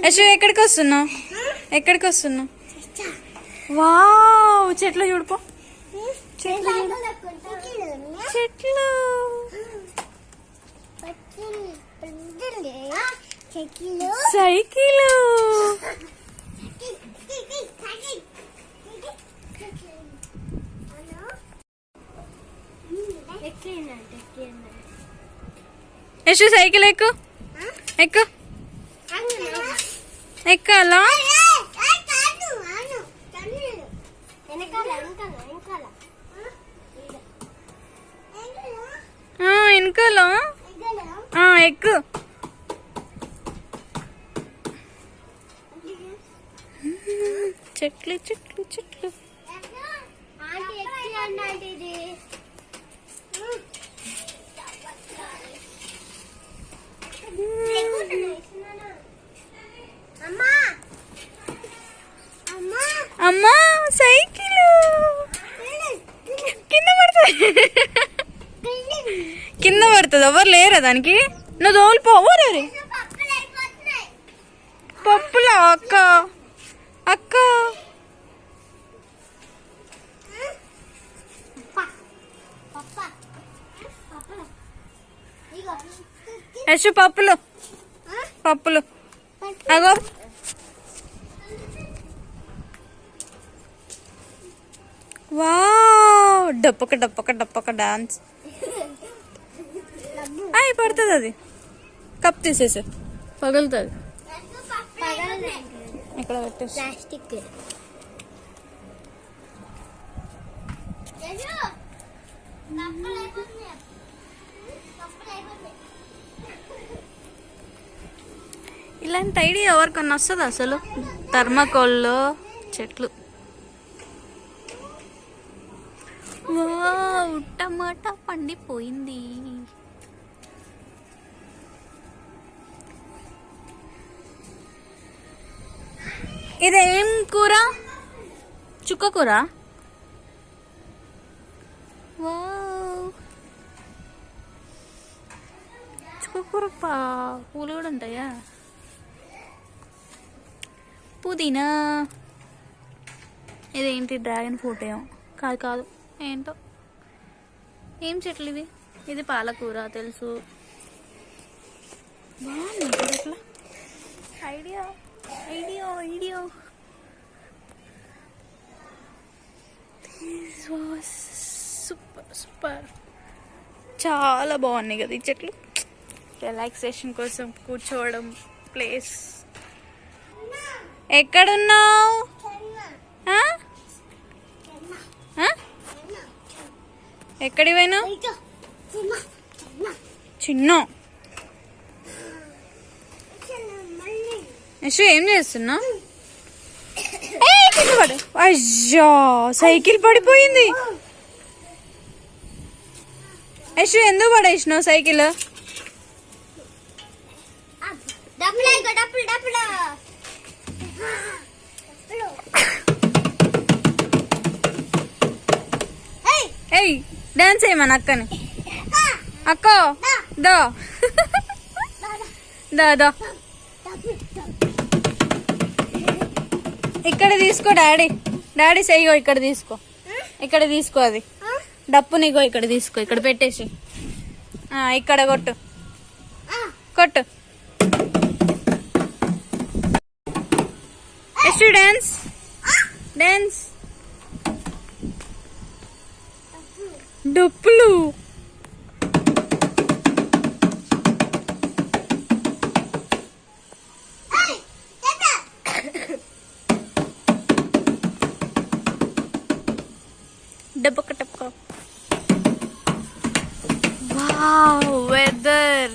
యశు ఎక్కడికి వస్తున్నావు? ఎక్కడికి వస్తున్నావు? వావ్, చెట్లు చూడుకో. చెట్లు సైకిల్. యశు సైకిల్ ఎక్కు, ఎక్కు, ఎక్కాలా? వెనకాల ఎక్కు. చెట్లు చెట్లు చెట్లు. అమ్మా సైకిల్ కింద పడుతుంది. కింద పడుతుంది. ఎవరు లేరా దానికి? నువ్వు తోలిపోవరే. పప్పులా అక్క? అక్క యశు పప్పులు, పప్పులు అగో. వావ్, డప్పక డప్పక డప్పక డాన్స్. అయి పడుతుంది. అది కప్ తీసేసి పగులుతుంది. ఇక్కడ పెట్టేసి ప్లాస్టిక్. ఇలాంటి ఐడియా ఎవరికన్నా వస్తుంది అసలు? థర్మాకోల్లో చెట్లు. వావ్, టమాటా పండిపోయింది. ఇదేం కూర? చుక్క కూర. వావ్, చుక్క కూర పూలు కూడా ఉంటాయా? పుదీనా. ఇదేంటి? డ్రాగన్ ఫ్రూట్ ఏమో కాదు. కాదు, ఏంటో. ఏం చెట్లు ఇవి? ఇది పాలకూర తెలుసు. బాగుంది ఎట్లా idea. Idea idea. Super super. చాలా బాగున్నాయి కదా ఈ చెట్లు. రిలాక్సేషన్ కోసం కూర్చోవడం ప్లేస్. ఎక్కడున్నావు? ఎక్కడికి పోయినావు? చిన్న యశు ఏం చేస్తున్నావు? అయ్యా, సైకిల్ పడిపోయింది. యశు ఎందుకు పడేసినావు సైకిల్? ఏయ్, డాన్స్ చేయమని అక్కని. అక్క దా దా దా. ఇక్కడ తీసుకో డాడీ. డాడీ సైగో ఇక్కడ తీసుకో. ఇక్కడ తీసుకో. అది డప్పు నీగో ఇక్కడ తీసుకో. ఇక్కడ పెట్టేసి ఇక్కడ కొట్టు. కొట్టు. Yashu dance dance. డప్పులు. డబ్బక టప్పక. Wow, weather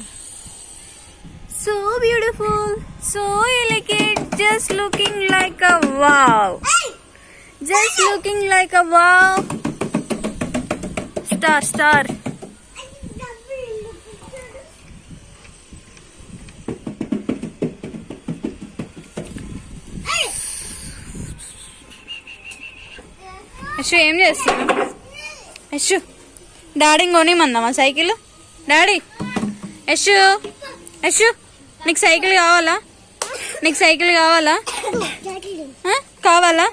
so beautiful, so elegant, just looking like a wow. Just looking like a wow. Star star. Yashu ఏం చేస్తున్నావు? Yashu daddy కొనిమందామా cycle? Daddy Yashu Yashu నీకు సైకిల్ కావాలా? నీకు సైకిల్ కావాలా? కావాలా?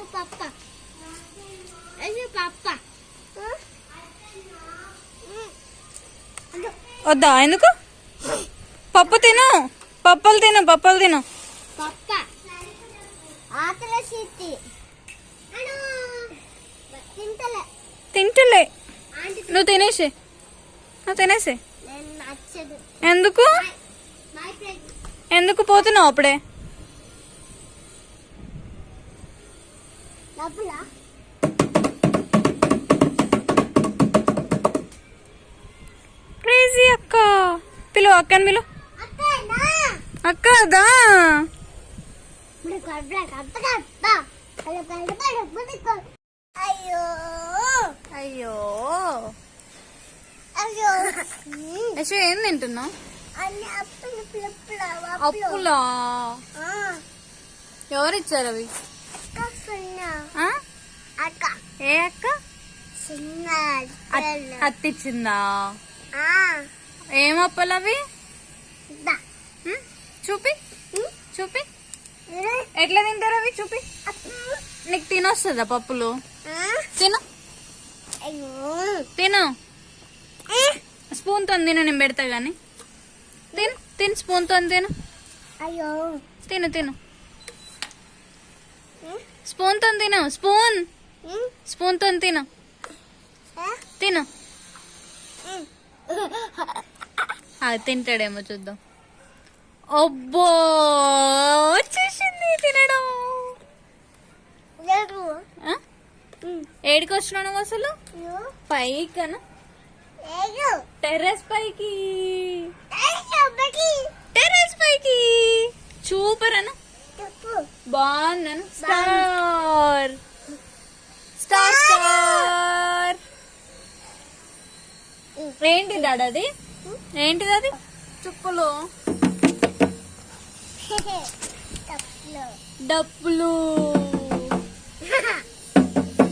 వద్దా? ఎందుకు? పప్పు తిను, పప్పులు తిను, పప్పులు తిను. తింటలే, నువ్వు తినేసి, నువ్వు తినేసి. ఎందుకు? ఎందుకు పోతున్నావు అప్పుడే? క్రేజీ అక్క. పిలువు అక్కని, పిలువు. అక్క దా. అయ్యో యశు, ఏం తింటున్నావు? అప్పులా? ఎవరిచ్చారు అవి? ఏ అక్క? అత్తిచ్చిందా? ఏం అప్పులు అవి? చూపి, చూపి. ఎట్లా తింటారు అవి? చూపి. నీకు తినొస్తుందా పప్పులు? తిను, తిను. స్పూన్ తో తిను, నేను పెడతా గాని. తిను, తిను, స్పూన్ తో తిను. తిను, తిను. స్పూన్ తో తిను, స్పూన్, స్పూన్ తో తిను, తిను. అది తింటాడేమో చూద్దాం. అబ్బో, వచ్చేసింది తినడం. ఏడికి వచ్చినావు అసలు? పైకనా? టెర్రస్ పైకి, టెర్రస్ పైకి. సూపర్ అను, బాగుందను. Star, star, star. ఏంటిది అది? ఏంటిది అది? చుక్కలు, డప్పులు.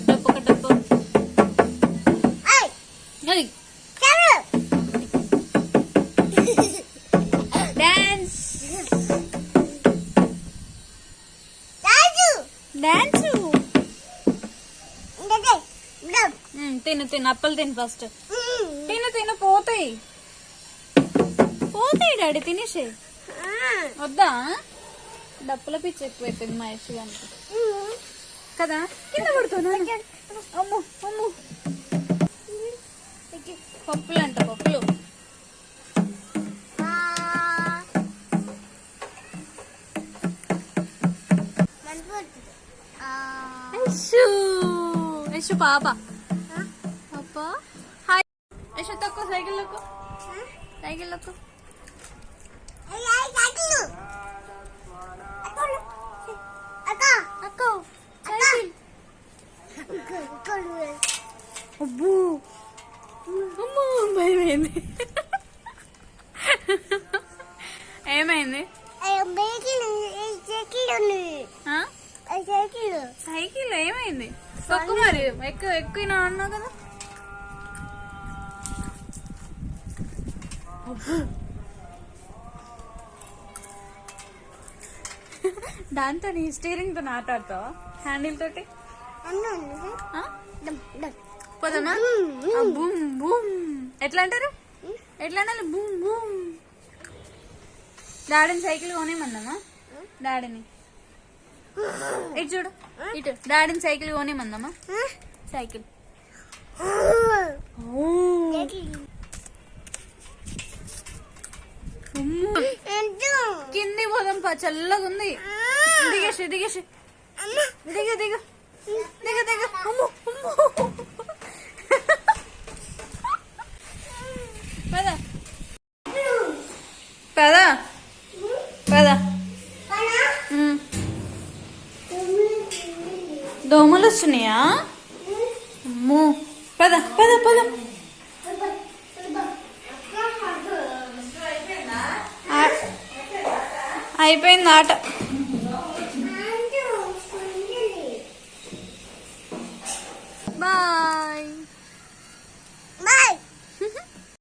డబ్బు, డబ్బు. Dance, dance. తిను, తిను, అప్పలు తిను ఫస్ట్. తిను, తిను. పోతాయి, పోతాయి డాడీ, తినేసే. వద్దా? డప్పుల పిచ్చి ఎక్కువైపోయింది మా యశ్ గారికి కదా. కింద పడుతున్నా. అమ్ము, అమ్ము. పప్పులు అంట, పప్పులు. యశు, యశు పాప, పాప. హాయ్ యశు, తక్కువ సైకిల్ లొక్కు, సైకిల్ లొక్కు. అబ్బో, అమ్మో, భయమైంది. ఏమైంది? సైకిల్ ఏమైంది? తక్కువ మరి, ఎక్కువ ఎక్కువ అన్నావు కదా. దాంతో నీ స్టీరింగ్ తో ఆట ఆడతావా? హ్యాండిల్ తోటి పోదామా? Boom boom. ఎట్లా అంటారు? ఎట్లా అనాలి? Boom boom. డాడీని సైకిల్ కొనేమన్నామా? డాడీని ఇటు చూడు, ఇటు. డాడీని సైకిల్ కొనేమన్నామా? సైకిల్. కింది పోదాం పా, చల్లగా ఉంది. దిగేసి, దిగేసి, దిగ, దిగ, దిగ, దిగ. పద, పద, పద. దోమలు వస్తున్నాయా? అమ్మో, పద, పద, పద. అయిపోయింది ఆట.